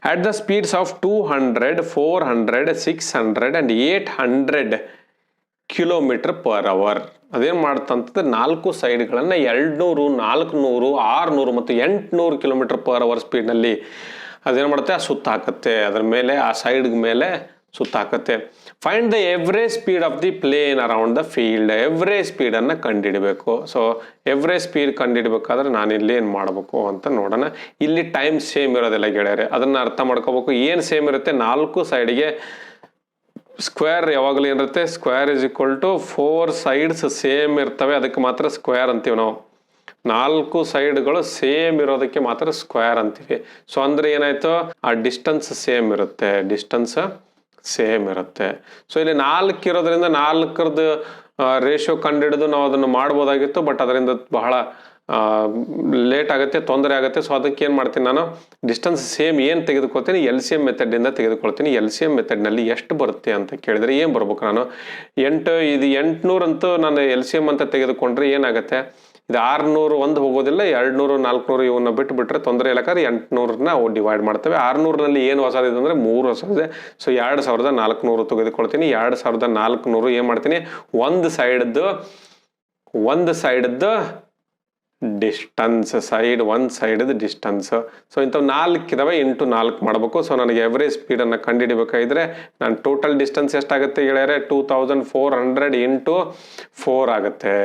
at the speeds of 200, 400, 600 and 800 km/h. ಅದೇನು ಮಾಡ್ತಂತಂದ್ರೆ 4 ಸೈಡ್ಗಳನ್ನು 200, 400, 600 ಮತ್ತು 800 km/h ಸ್ಪೀಡ್ನಲ್ಲಿ ಅದೇನು ಮಾಡುತ್ತೆ, ಸುತ್ತ ಹಾಕುತ್ತೆ. ಅದ್ರ ಮೇಲೆ ಆ ಸೈಡ್ ಮೇಲೆ ಸುತ್ತ ಹಾಕುತ್ತೆ. Find the average speed of the plane around the field. Average ಸ್ಪೀಡನ್ನು ಕಂಡುಹಿಡಬೇಕು. ಸೊ ಎವರೇಜ್ ಸ್ಪೀಡ್ ಕಂಡುಹಿಡಬೇಕಾದ್ರೆ ನಾನು ಇಲ್ಲಿ ಏನು ಮಾಡಬೇಕು ಅಂತ ನೋಡೋಣ. ಇಲ್ಲಿ ಟೈಮ್ ಸೇಮ್ ಇರೋದಿಲ್ಲ ಗೆಳೆಯರೆ, ಅದನ್ನು ಅರ್ಥ ಮಾಡ್ಕೋಬೇಕು. ಏನು ಸೇಮ್ ಇರುತ್ತೆ, 4 ಸೈಡ್ಗೆ ಸ್ಕ್ವೇರ್ ಯಾವಾಗಲೂ ಏನಿರುತ್ತೆ, square is equal to 4 sides same ಇರ್ತವೆ, ಅದಕ್ಕೆ ಮಾತ್ರ ಸ್ಕ್ವೇರ್ ಅಂತೀವಿ ನಾವು. 4 ಸೈಡ್ಗಳು ಸೇಮ್ ಇರೋದಕ್ಕೆ ಮಾತ್ರ ಸ್ಕ್ವೇರ್ ಅಂತೀವಿ. ಸೊ ಅಂದ್ರೆ ಏನಾಯ್ತು, ಆ ಡಿಸ್ಟೆನ್ಸ್ ಸೇಮ್ ಇರುತ್ತೆ, ಸೊ ಇಲ್ಲಿ 4 ಇರೋದ್ರಿಂದ 4ರದ್ದು ರೇಷಿಯೋ ಕಂಡುಹಿಡಿದು ನಾವು ಅದನ್ನು ಮಾಡ್ಬೋದಾಗಿತ್ತು, ಬಟ್ ಅದರಿಂದ ಬಹಳ ಲೇಟ್ ಆಗುತ್ತೆ, ತೊಂದರೆ ಆಗುತ್ತೆ. ಸೊ ಅದಕ್ಕೆ ಏನು ಮಾಡ್ತೀನಿ, ನಾನು ಡಿಸ್ಟೆನ್ಸ್ ಸೇಮ್ ಏನು ತೆಗೆದುಕೊಳ್ತೀನಿ, LCM ಮೆಥಡಿಂದ ತೆಗೆದುಕೊಳ್ತೀನಿ. LCM ಮೆಥಡ್ನಲ್ಲಿ ಎಷ್ಟು ಬರುತ್ತೆ ಅಂತ ಕೇಳಿದರೆ ಏನು ಬರ್ಬೇಕು, ನಾನು 800 ಅಂತೂ ನಾನು LCM ಅಂತ ತೆಗೆದುಕೊಂಡ್ರೆ ಏನಾಗುತ್ತೆ, ಇದು 600 ಒಂದು ಹೋಗೋದಿಲ್ಲ, 200, 400 ಇವನ್ನ ಬಿಟ್ಟರೆ ತೊಂದರೆ ಇಲ್ಲ. 800ನ ನಾವು ಡಿವೈಡ್ ಮಾಡ್ತೇವೆ. 600ನಲ್ಲಿ ಏನು ಹೊಸದಿದೆ ಅಂದರೆ 3 ಹೊಸದಿದೆ. ಸೊ 2400 ತೆಗೆದುಕೊಳ್ತೀನಿ. 2400 ಏನು ಮಾಡ್ತೀನಿ, ಒಂದು ಸೈಡ್ದು ಡಿಸ್ಟೆನ್ಸ್, ಒಂದು ಸೈಡ್ ಡಿಸ್ಟೆನ್ಸ್. ಸೊ ಇಂಥವು 4 ಇದಾವೆ, ಇಂಟು 4 ಮಾಡಬೇಕು. ಸೊ ನನಗೆ ಎವರೇಜ್ ಸ್ಪೀಡನ್ನು ಕಂಡುಹಿಡಿಬೇಕಾದ್ರೆ ನಾನು ಟೋಟಲ್ ಡಿಸ್ಟೆನ್ಸ್ ಎಷ್ಟಾಗುತ್ತೆ ಗೆಳೆಯರೆ, 2400 ಇಂಟು 4 ಆಗುತ್ತೆ.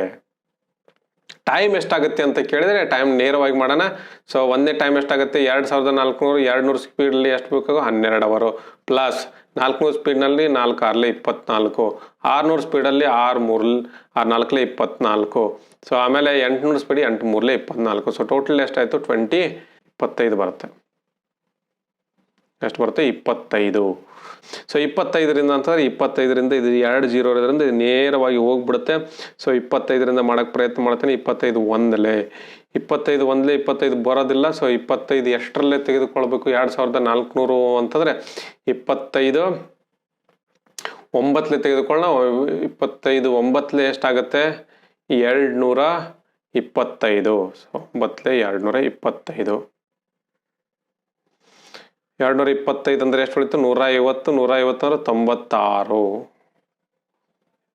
ಟೈಮ್ ಎಷ್ಟಾಗುತ್ತೆ ಅಂತ ಕೇಳಿದರೆ ಟೈಮ್ ನೇರವಾಗಿ ಮಾಡೋಣ. ಸೊ ಒಂದೇ ಟೈಮ್ ಎಷ್ಟಾಗುತ್ತೆ, 2400, 200 ಸ್ಪೀಡಲ್ಲಿ ಎಷ್ಟು ಬೇಕು, 12 ಅವರ್ ಪ್ಲಸ್ 400 ಸ್ಪೀಡ್ನಲ್ಲಿ 4 6 24, 600 ಸ್ಪೀಡಲ್ಲಿ 6 4 24. ಸೊ ಆಮೇಲೆ 800 ಸ್ಪೀಡ್ 8 3 24. ಸೊ ಟೋಟಲ್ ಎಷ್ಟಾಯಿತು, 25 ಬರುತ್ತೆ. ಎಷ್ಟು ಬರುತ್ತೆ, 25. ಸೊ 25ರಿಂದ ಅಂತಂದ್ರೆ 25ರಿಂದ ಇದು 2 0 ಇರೋದ್ರಿಂದ ಇದು ನೇರವಾಗಿ ಹೋಗ್ಬಿಡುತ್ತೆ. ಸೊ 25ರಿಂದ ಮಾಡೋಕ್ಕೆ ಪ್ರಯತ್ನ ಮಾಡ್ತೀನಿ. 25 ಒಂದಲೇ 25 ಬರೋದಿಲ್ಲ. ಸೊ 25 ಎಷ್ಟರಲ್ಲೇ ತೆಗೆದುಕೊಳ್ಬೇಕು, 2400 ಅಂತಂದರೆ 25 9 ತೆಗೆದುಕೊಳ್ಳೋಣ. 25 9 ಎಷ್ಟಾಗುತ್ತೆ, 225. ಸೊ 9 225. 225 ಅಂದರೆ ಎಷ್ಟು ಉಳಿತು, 150. 150 ಅಂದರೆ 96.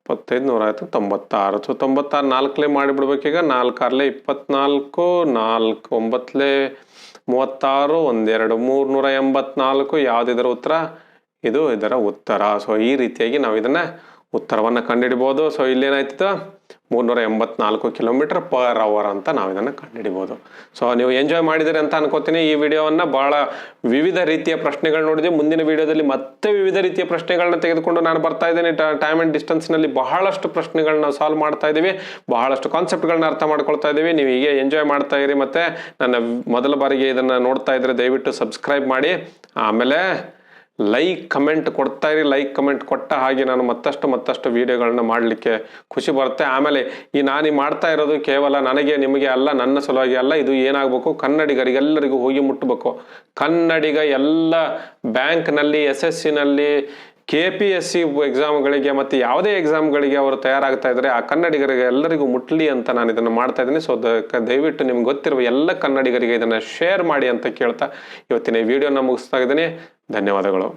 25 150 96. ಸೊ 96 4 ಮಾಡಿಬಿಡ್ಬೇಕೀಗ. 4 6 24, 4 9 36, 1 2 384. ಯಾವುದಿದರ ಉತ್ತರ, ಇದು ಇದರ ಉತ್ತರ. ಸೊ ಈ ರೀತಿಯಾಗಿ ನಾವು ಇದನ್ನು ಉತ್ತರವನ್ನು ಕಂಡುಹಿಡಿಬೋದು. ಸೊ ಇಲ್ಲೇನಾಯ್ತು 384 ಕಿಲೋಮೀಟರ್ ಪರ್ ಅವರ್ ಅಂತ ನಾವು ಇದನ್ನು ಕಂಡುಹಿಡಿಬೋದು. ಸೊ ನೀವು ಎಂಜಾಯ್ ಮಾಡಿದಿರಿ ಅಂತ ಅನ್ಕೋತೀನಿ. ಈ ವಿಡಿಯೋವನ್ನು ಬಹಳ ವಿವಿಧ ರೀತಿಯ ಪ್ರಶ್ನೆಗಳು ನೋಡಿದ್ವಿ. ಮುಂದಿನ ವಿಡಿಯೋದಲ್ಲಿ ಮತ್ತೆ ವಿವಿಧ ರೀತಿಯ ಪ್ರಶ್ನೆಗಳನ್ನ ತೆಗೆದುಕೊಂಡು ನಾನು ಬರ್ತಾ ಇದ್ದೇನೆ. ಟೈಮ್ ಅಂಡ್ ಡಿಸ್ಟೆನ್ಸ್ನಲ್ಲಿ ಬಹಳಷ್ಟು ಪ್ರಶ್ನೆಗಳನ್ನ ಸಾಲ್ವ್ ಮಾಡ್ತಾ ಇದ್ದೀವಿ, ಬಹಳಷ್ಟು ಕಾನ್ಸೆಪ್ಟ್ಗಳನ್ನ ಅರ್ಥ ಮಾಡ್ಕೊಳ್ತಾ ಇದ್ದೀವಿ. ನೀವು ಹೀಗೆ ಎಂಜಾಯ್ ಮಾಡ್ತಾ ಇರಿ. ಮತ್ತೆ ನನ್ನ ಮೊದಲ ಬಾರಿಗೆ ಇದನ್ನು ನೋಡ್ತಾ ಇದ್ರೆ ದಯವಿಟ್ಟು ಸಬ್ಸ್ಕ್ರೈಬ್ ಮಾಡಿ, ಆಮೇಲೆ ಲೈಕ್ ಕಮೆಂಟ್ ಕೊಡ್ತಾ ಇರಿ. ಲೈಕ್ ಕಮೆಂಟ್ ಕೊಟ್ಟ ಹಾಗೆ ನಾನು ಮತ್ತಷ್ಟು ವಿಡಿಯೋಗಳನ್ನ ಮಾಡಲಿಕ್ಕೆ ಖುಷಿ ಬರುತ್ತೆ. ಆಮೇಲೆ ನಾನು ಮಾಡ್ತಾ ಇರೋದು ಕೇವಲ ನನಗೆ ನಿಮಗೆ ಅಲ್ಲ, ನನ್ನ ಸಲುವಾಗಿ ಅಲ್ಲ. ಇದು ಏನಾಗಬೇಕು, ಕನ್ನಡಿಗರಿಗೆಲ್ಲರಿಗೂ ಹೋಗಿ ಮುಟ್ಟಬೇಕು. ಕನ್ನಡಿಗ ಎಲ್ಲ ಬ್ಯಾಂಕ್ನಲ್ಲಿ, SSCನಲ್ಲಿ, KPSC ಎಕ್ಸಾಮ್ಗಳಿಗೆ ಮತ್ತು ಯಾವುದೇ ಎಕ್ಸಾಮ್ಗಳಿಗೆ ಅವರು ತಯಾರಾಗ್ತಾ ಇದ್ದಾರೆ, ಆ ಕನ್ನಡಿಗರಿಗೆ ಎಲ್ಲರಿಗೂ ಮುಟ್ಲಿ ಅಂತ ನಾನು ಇದನ್ನು ಮಾಡ್ತಾ ಇದ್ದೀನಿ. ಸೊ ದಯವಿಟ್ಟು ನಿಮ್ಗೆ ಗೊತ್ತಿರುವ ಎಲ್ಲ ಕನ್ನಡಿಗರಿಗೆ ಇದನ್ನು ಶೇರ್ ಮಾಡಿ ಅಂತ ಕೇಳ್ತಾ ಇವತ್ತಿನ ಈ ವಿಡಿಯೋನ ಮುಗಿಸ್ತಾ ಇದ್ದೀನಿ. ಧನ್ಯವಾದಗಳು.